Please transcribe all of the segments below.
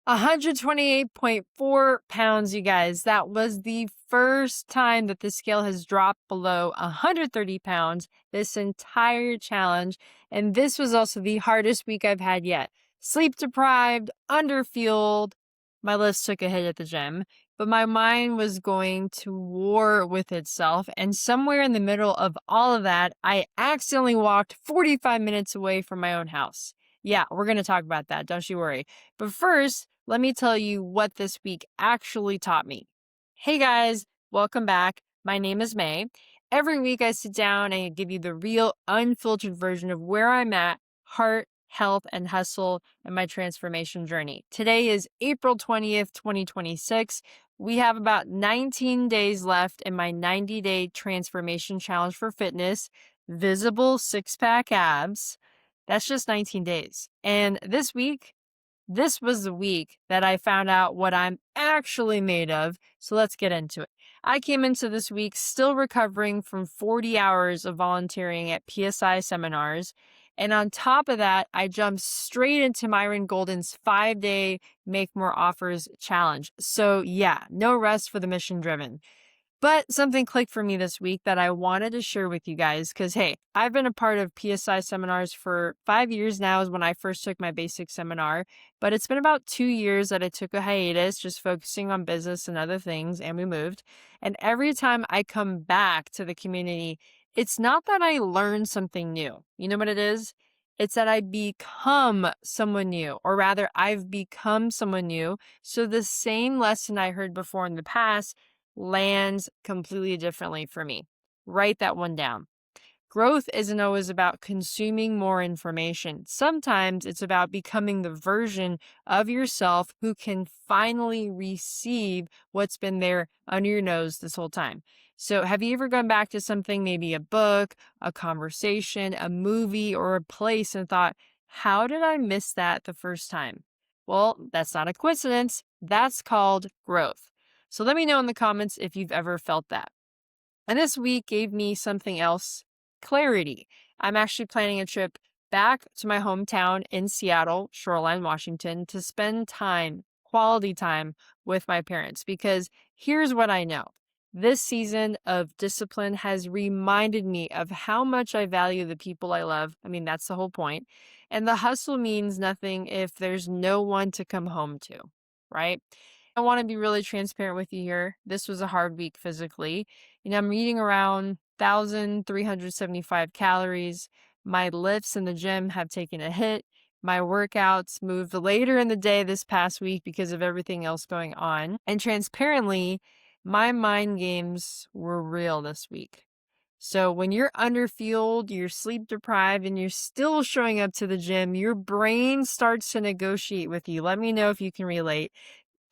128.4 pounds, you guys. That was the first time that the scale has dropped below 130 pounds this entire challenge. And this was also the hardest week I've had yet. Sleep deprived, underfueled. My list took a hit at the gym, but my mind was going to war with itself. And somewhere in the middle of all of that, I accidentally walked 45 minutes away from my own house. Yeah, we're going to talk about that. Don't you worry. But first, let me tell you what this week actually taught me. Hey guys, welcome back. My name is May. Every week I sit down and give you the real, unfiltered version of where I'm at, heart, health, and hustle in my transformation journey. Today is April 20th, 2026. We have about 19 days left in my 90-day transformation challenge for fitness, visible six-pack abs. That's just 19 days. And this was the week that I found out what I'm actually made of. So let's get into it. I came into this week still recovering from 40 hours of volunteering at PSI seminars. And on top of that, I jumped straight into Myron Golden's 5-day Make More Offers challenge. So yeah, no rest for the mission driven. But something clicked for me this week that I wanted to share with you guys because, hey, I've been a part of PSI seminars for 5 years now is when I first took my basic seminar. But it's been about 2 years that I took a hiatus, just focusing on business and other things, and we moved. And every time I come back to the community, it's not that I learn something new. You know what it is? It's that I become someone new, or rather, I've become someone new. So the same lesson I heard before in the past lands completely differently for me. Write that one down. Growth isn't always about consuming more information. Sometimes it's about becoming the version of yourself who can finally receive what's been there under your nose this whole time. So, have you ever gone back to something, maybe a book, a conversation, a movie, or a place and thought, how did I miss that the first time? Well, that's not a coincidence. That's called growth. So, let me know in the comments if you've ever felt that. And this week gave me something else, clarity. I'm actually planning a trip back to my hometown in Seattle, Shoreline, Washington, to spend time, quality time with my parents. Because here's what I know. This season of discipline has reminded me of how much I value the people I love. I mean, that's the whole point. And the hustle means nothing if there's no one to come home to, right? I want to be really transparent with you here. This was a hard week physically. I'm eating around 1,375 calories. My lifts in the gym have taken a hit. My workouts moved later in the day this past week because of everything else going on. And transparently, my mind games were real this week. So when you're underfueled, you're sleep deprived, and you're still showing up to the gym, your brain starts to negotiate with you. Let me know if you can relate.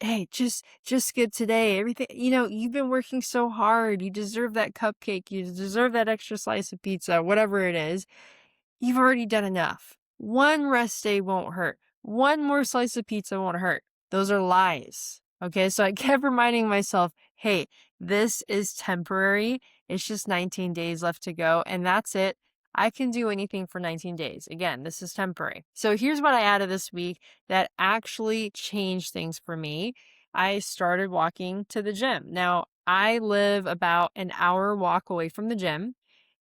Hey, just skip today. Everything, you've been working so hard. You deserve that cupcake. You deserve that extra slice of pizza, whatever it is. You've already done enough. One rest day won't hurt. One more slice of pizza won't hurt. Those are lies. Okay, so I kept reminding myself, hey, this is temporary. It's just 19 days left to go, and that's it. I can do anything for 19 days. Again, this is temporary. So here's what I added this week that actually changed things for me. I started walking to the gym. Now, I live about an hour walk away from the gym,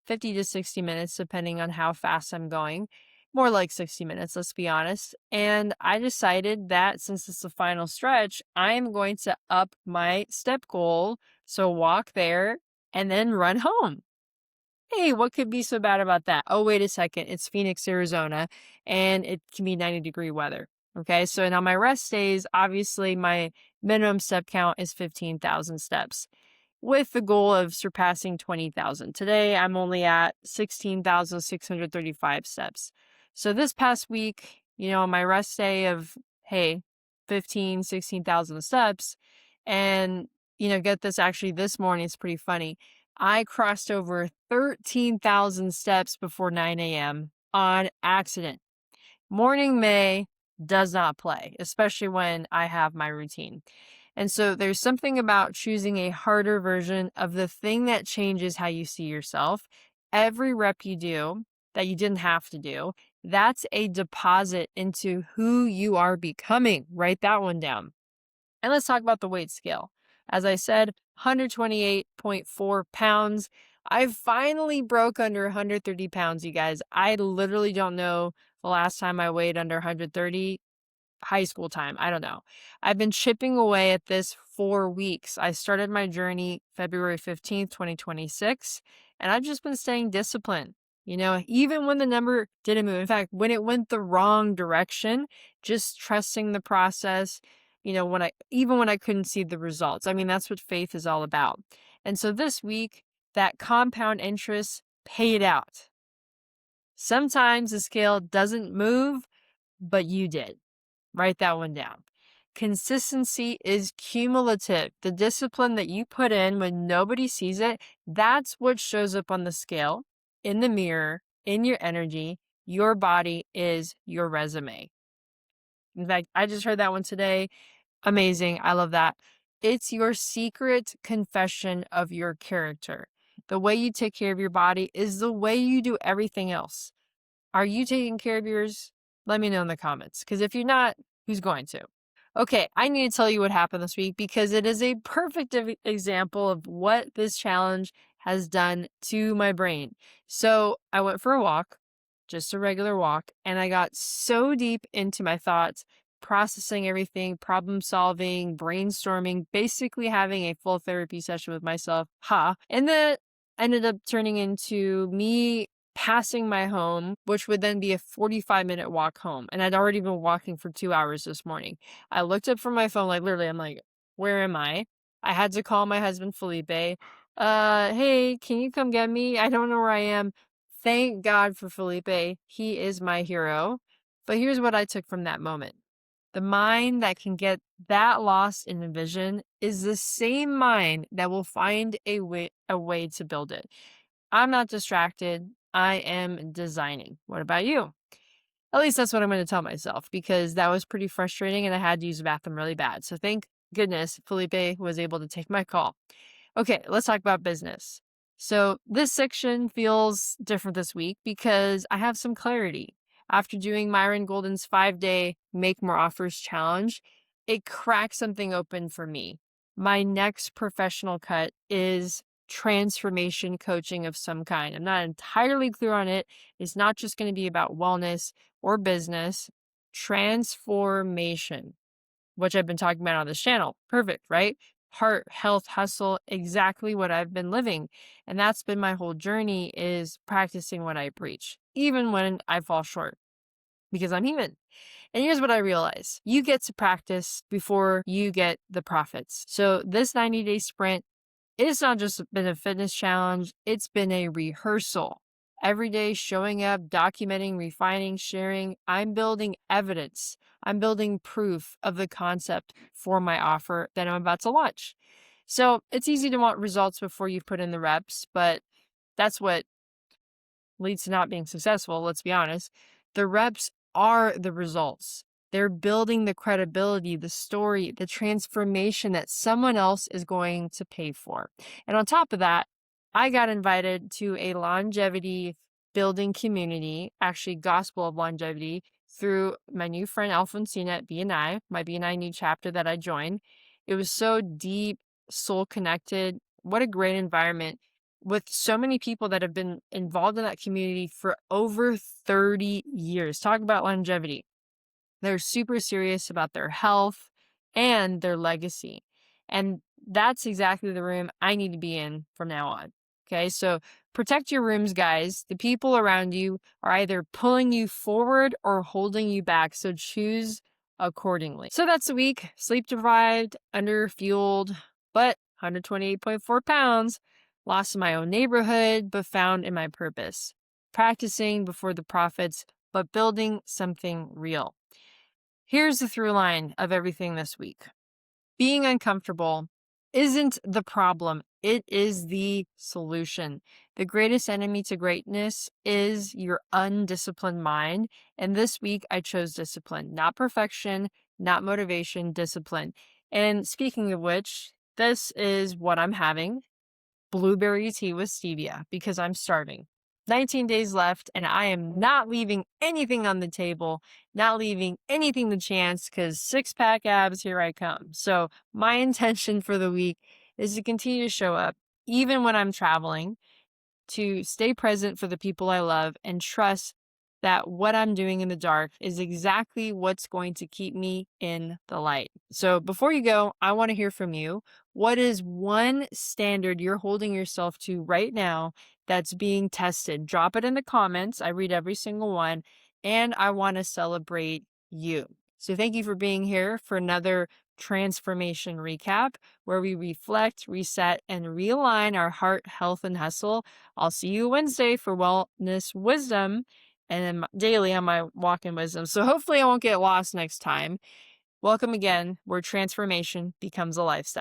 50 to 60 minutes, depending on how fast I'm going. More like 60 minutes, let's be honest. And I decided that since it's the final stretch, I am going to up my step goal. So walk there and then run home. Hey, what could be so bad about that? Oh, wait a second. It's Phoenix, Arizona, and it can be 90-degree weather. Okay, so on my rest days, obviously my minimum step count is 15,000 steps with the goal of surpassing 20,000. Today, I'm only at 16,635 steps. So this past week, on my rest day of, hey, 16,000 steps, and, get this, actually this morning, it's pretty funny. I crossed over 13,000 steps before 9 a.m. on accident. Morning May does not play, especially when I have my routine. And so there's something about choosing a harder version of the thing that changes how you see yourself. Every rep you do that you didn't have to do, That's a deposit into who you are becoming. Write that one down. And let's talk about the weight scale. As I said, 128.4 pounds. I finally broke under 130 pounds, you guys. I literally don't know the last time I weighed under 130. High school time. I don't know. I've been chipping away at this for weeks. I started my journey February 15th, 2026, and I've just been staying disciplined. Even when the number didn't move. In fact, when it went the wrong direction, just trusting the process, when I couldn't see the results. I mean, that's what faith is all about. And so this week, that compound interest paid out. Sometimes the scale doesn't move, but you did. Write that one down. Consistency is cumulative. The discipline that you put in when nobody sees it, that's what shows up on the scale, in the mirror, in your energy. Your body is your resume. In fact, I just heard that one today. Amazing. I love that. It's your secret confession of your character. The way you take care of your body is the way you do everything else. Are you taking care of yours? Let me know in the comments, because if you're not, who's going to? Okay, I need to tell you what happened this week because it is a perfect example of what this challenge has done to my brain. So I went for a walk, just a regular walk, and I got so deep into my thoughts, processing everything, problem solving, brainstorming, basically having a full therapy session with myself. And that ended up turning into me passing my home, which would then be a 45-minute walk home. And I'd already been walking for 2 hours this morning. I looked up from my phone, like literally, I'm like, where am I? I had to call my husband, Felipe. Hey, can you come get me? I don't know where I am. Thank God for Felipe. He is my hero. But here's what I took from that moment. The mind that can get that lost in a vision is the same mind that will find a way to build it. I'm not distracted. I am designing. What about you? At least that's what I'm going to tell myself, because that was pretty frustrating and I had to use the bathroom really bad. So thank goodness Felipe was able to take my call. Okay, let's talk about business. So this section feels different this week because I have some clarity. After doing Myron Golden's 5-day Make More Offers challenge, it cracked something open for me. My next professional cut is transformation coaching of some kind. I'm not entirely clear on it. It's not just going to be about wellness or business. Transformation, which I've been talking about on this channel. Perfect, right? Heart, health, hustle, exactly what I've been living. And that's been my whole journey, is practicing what I preach, even when I fall short, because I'm human. And here's what I realize. You get to practice before you get the profits. So this 90-day sprint, it's not just been a fitness challenge, it's been a rehearsal. Every day showing up, documenting, refining, sharing. I'm building evidence. I'm building proof of the concept for my offer that I'm about to launch. So it's easy to want results before you've put in the reps, but that's what leads to not being successful, let's be honest. The reps are the results. They're building the credibility, the story, the transformation that someone else is going to pay for. And on top of that, I got invited to a longevity building community, actually Gospel of Longevity, through my new friend Alfonsina at BNI, my BNI new chapter that I joined. It was so deep, soul connected. What a great environment with so many people that have been involved in that community for over 30 years. Talk about longevity. They're super serious about their health and their legacy. And that's exactly the room I need to be in from now on. Okay, so protect your rooms, guys. The people around you are either pulling you forward or holding you back. So choose accordingly. So that's the week. Sleep deprived, underfueled, but 128.4 pounds. Lost in my own neighborhood, but found in my purpose. Practicing before the profits, but building something real. Here's the through line of everything this week. Being uncomfortable isn't the problem. It is the solution. The greatest enemy to greatness is your undisciplined mind. And this week I chose discipline, not perfection, not motivation, discipline. And speaking of which, this is what I'm having. Blueberry tea with stevia because I'm starving. 19 days left, and I am not leaving anything on the table, not leaving anything to chance because six pack abs, here I come. So, my intention for the week is to continue to show up, even when I'm traveling, to stay present for the people I love and trust that what I'm doing in the dark is exactly what's going to keep me in the light. So before you go, I want to hear from you. What is one standard you're holding yourself to right now that's being tested? Drop it in the comments. I read every single one, and I want to celebrate you. So thank you for being here for another transformation recap where we reflect, reset, and realign our heart, health, and hustle. I'll see you Wednesday for wellness wisdom and then daily on my walk in wisdom. So hopefully I won't get lost next time. Welcome again, where transformation becomes a lifestyle.